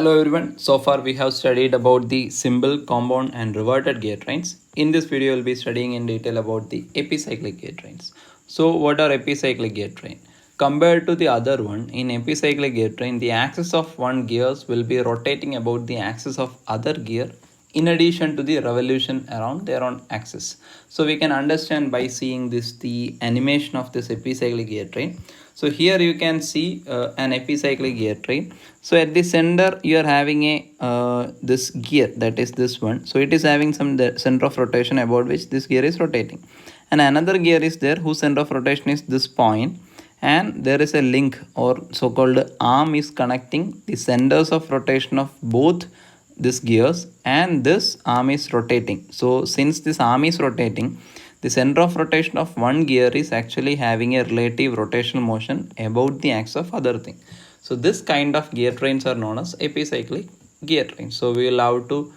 Hello everyone, so far we have studied about the simple, compound and reverted gear trains. In this video, we'll be studying in detail about the epicyclic gear trains. So what are epicyclic gear train? Compared to the other one, in epicyclic gear train, the axis of one gears will be rotating about the axis of other gear in addition to the revolution around their own axis. So we can understand by seeing this the animation of this epicyclic gear train. So here you can see an epicyclic gear train. So at the center you are having a this gear, that is this one. So it is having some center of rotation about which this gear is rotating, and another gear is there whose center of rotation is this point, and there is a link or so-called arm is connecting the centers of rotation of both this gears, and this arm is rotating. So since this arm is rotating, the center of rotation of one gear is actually having a relative rotational motion about the axis of other thing. So this kind of gear trains are known as epicyclic gear trains. So we will have to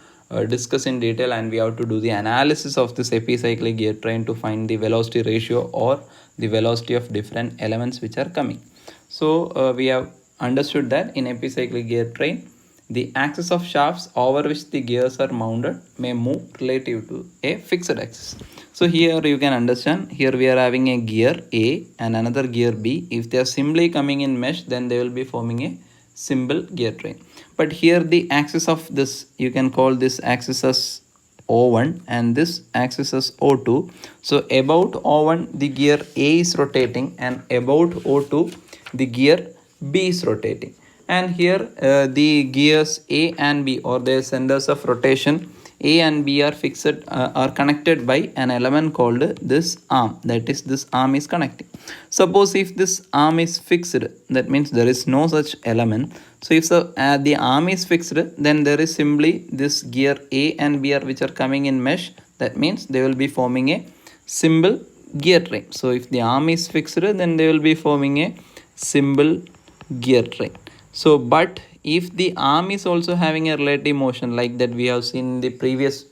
discuss in detail, and we have to do the analysis of this epicyclic gear train to find the velocity ratio or the velocity of different elements which are coming. So we have understood that in epicyclic gear train, the axis of shafts over which the gears are mounted may move relative to a fixed axis. So here you can understand, here we are having a gear A and another gear B. If they are simply coming in mesh, then they will be forming a simple gear train. But here the axis of this, you can call this axis as O1 and this axis as O2. So about O1 the gear A is rotating, and about O2 the gear B is rotating. And here the gears A and B, or their centers of rotation A and B, are fixed are connected by an element called this arm, that is this arm is connecting. Suppose if this arm is fixed, that means there is no such element. So if the arm is fixed, then there is simply this gear A and B are which are coming in mesh. That means they will be forming a simple gear train. So if the arm is fixed, then they will be forming a simple gear train. So but if the arm is also having a relative motion, like that we have seen in the previous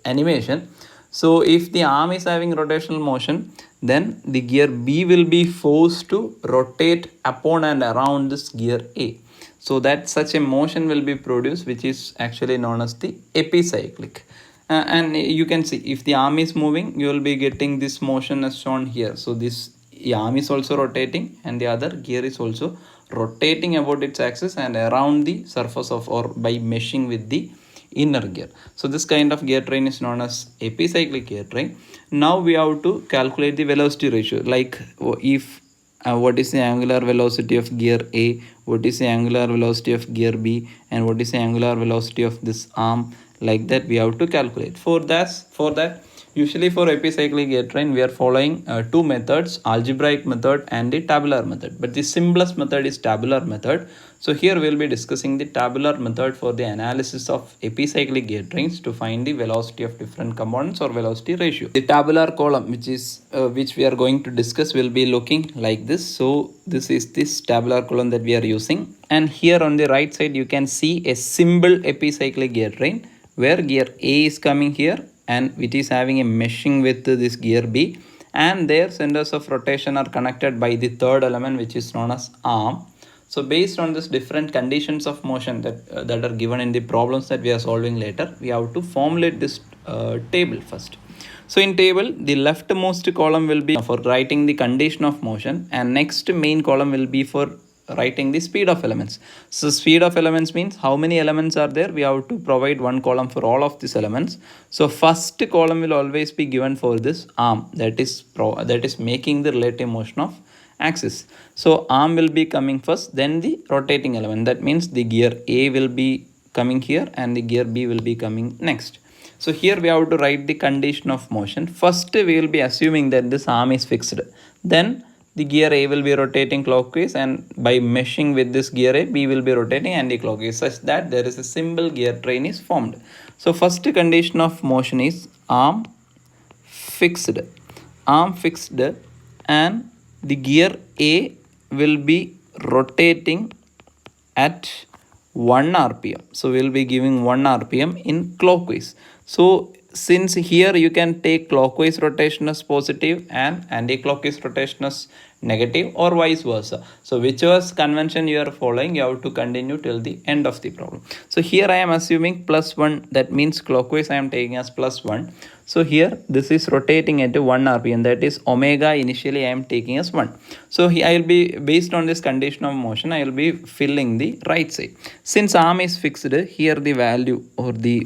animation. So if the arm is having rotational motion, then the gear B will be forced to rotate upon and around this gear A. So that such a motion will be produced, which is actually known as the epicyclic. And you can see, if the arm is moving, you will be getting this motion as shown here. So this arm is also rotating, and the other gear is also rotating about its axis and around the surface of, or by meshing with the inner gear. So this kind of gear train is known as epicyclic gear train. Now we have to calculate the velocity ratio, like if what is the angular velocity of gear A, what is the angular velocity of gear B, and what is the angular velocity of this arm, like that we have to calculate. For that usually for epicyclic gear train we are following two methods, algebraic method and the tabular method, but the simplest method is tabular method. So here we will be discussing the tabular method for the analysis of epicyclic gear trains to find the velocity of different components or velocity ratio. The tabular column which we are going to discuss will be looking like this. So this is this tabular column that we are using, and here on the right side you can see a simple epicyclic gear train where gear A is coming here, and it is having a meshing with this gear B, and their centers of rotation are connected by the third element, which is known as arm. So based on this different conditions of motion that are given in the problems that we are solving later, we have to formulate this table first. So in table, the leftmost column will be for writing the condition of motion, and next main column will be for writing the speed of elements. So speed of elements means how many elements are there. We have to provide one column for all of these elements. So first column will always be given for this arm, that is making the relative motion of axis. So arm will be coming first, then the rotating element, that means the gear A will be coming here and the gear B will be coming next. So here we have to write the condition of motion. First we will be assuming that this arm is fixed, then the gear A will be rotating clockwise, and by meshing with this gear A, B will be rotating anti-clockwise, such that there is a simple gear train is formed. So first condition of motion is arm fixed, and the gear A will be rotating at 1 rpm. So we will be giving 1 rpm in clockwise. So since here you can take clockwise rotation as positive and anti-clockwise rotation as negative or vice versa. So whichever convention you are following, you have to continue till the end of the problem. So here I am assuming plus 1, that means clockwise I am taking as plus 1. So here this is rotating at 1 rpm, that is omega initially I am taking as 1. So here I will be, based on this condition of motion, I will be filling the right side. Since arm is fixed, here the value or the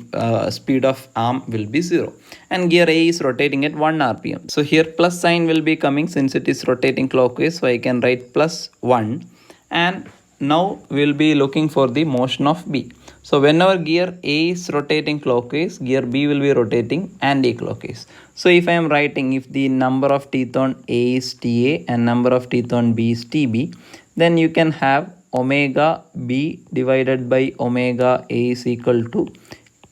speed of arm will be 0, and gear A is rotating at 1 rpm. So here plus sign will be coming since it is rotating clockwise, so I can write plus 1. And now we will be looking for the motion of B. So whenever gear A is rotating clockwise, gear B will be rotating anti-clockwise. So if I am writing, if the number of teeth on A is TA and number of teeth on B is TB, then you can have omega B divided by omega A is equal to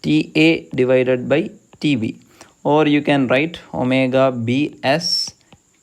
TA divided by TB. Or you can write omega B as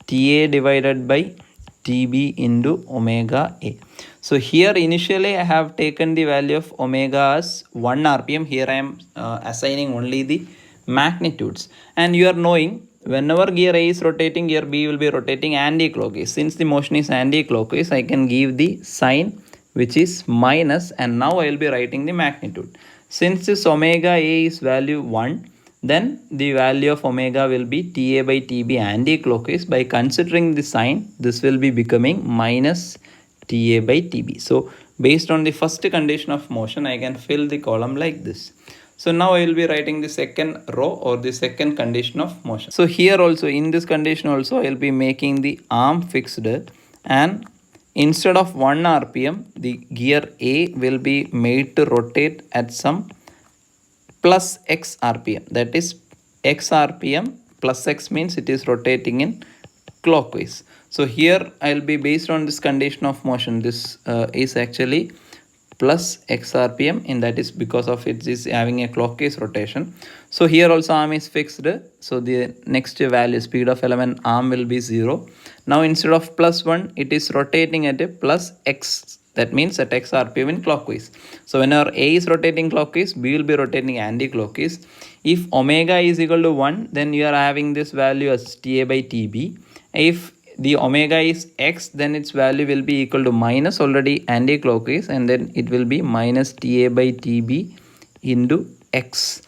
TA divided by TB into omega A. So here initially I have taken the value of omega as 1 rpm. Here I am assigning only the magnitudes. And you are knowing whenever gear A is rotating, gear B will be rotating anti-clockwise. Since the motion is anti-clockwise, I can give the sign which is minus, and now I will be writing the magnitude. Since this omega A is value 1, then the value of omega will be TA by TB anti-clockwise. By considering the sign, this will be becoming minus TA by TB. So based on the first condition of motion, I can fill the column like this. So now I will be writing the second row or the second condition of motion. So here also, in this condition also, I will be making the arm fixed, and instead of 1 rpm, the gear A will be made to rotate at some plus x rpm, that is x rpm plus x means it is rotating in clockwise. So here I will be, based on this condition of motion, this is actually plus x rpm, and that is because of it is having a clockwise rotation. So here also arm is fixed, so the next value, speed of element arm, will be 0. Now instead of plus 1, it is rotating at a plus x, that means at x rpm in clockwise. So whenever A is rotating clockwise, B will be rotating anti-clockwise. If omega is equal to 1, then you are having this value as TA by TB. If the omega is x, then its value will be equal to minus, already anti-clockwise, and then it will be minus TA by TB into x.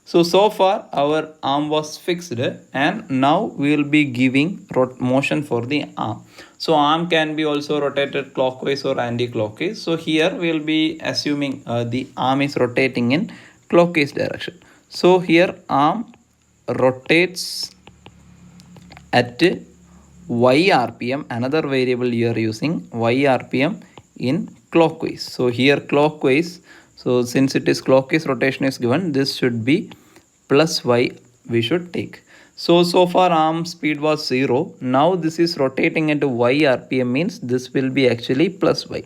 So far our arm was fixed, and now we will be giving motion for the arm. So arm can be also rotated clockwise or anti-clockwise. So here we will be assuming the arm is rotating in clockwise direction. So here arm rotates at y rpm, another variable you are using, y rpm in clockwise. So here clockwise, so since it is clockwise rotation is given, this should be plus y we should take. So far arm speed was 0. Now this is rotating at y rpm, means this will be actually plus y.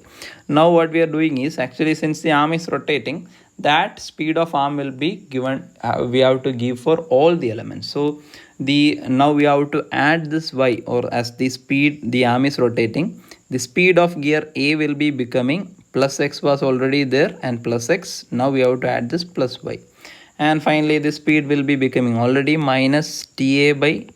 Now what we are doing is, actually since the arm is rotating, that speed of arm will be given, we have to give for all the elements. So now we have to add this y, or as the speed the arm is rotating, the speed of gear A will be becoming plus x was already there, and plus x, now we have to add this plus y. And finally the speed will be becoming already minus TA by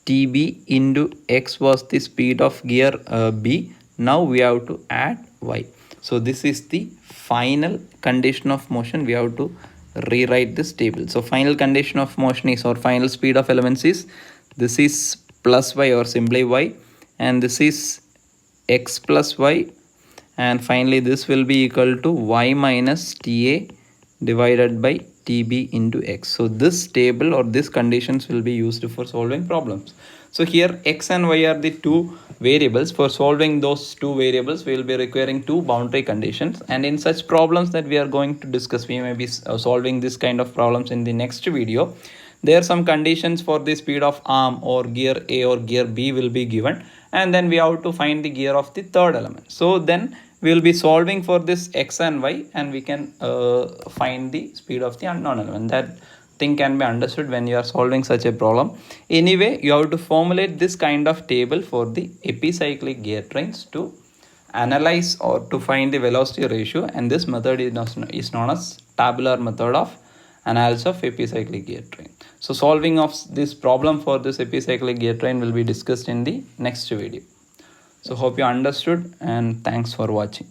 TB into x was the speed of gear B. Now we have to add y. So this is the final condition of motion. We have to rewrite this table. So final condition of motion is, or final speed of elements is, this is plus y or simply y, and this is x plus y, and finally this will be equal to y minus TA divided by TB into x. So this table or these conditions will be used for solving problems. So here x and y are the two variables. For solving those two variables, we will be requiring two boundary conditions, and in such problems that we are going to discuss, we may be solving this kind of problems in the next video. There are some conditions for the speed of arm or gear A or gear B will be given, and then we have to find the gear of the third element. So then we will be solving for this x and y, and we can find the speed of the unknown element. That thing can be understood when you are solving such a problem. Anyway, you have to formulate this kind of table for the epicyclic gear trains to analyze or to find the velocity ratio, and this method is known as tabular method of analysis of epicyclic gear train. So solving of this problem for this epicyclic gear train will be discussed in the next video. So hope you understood, and thanks for watching.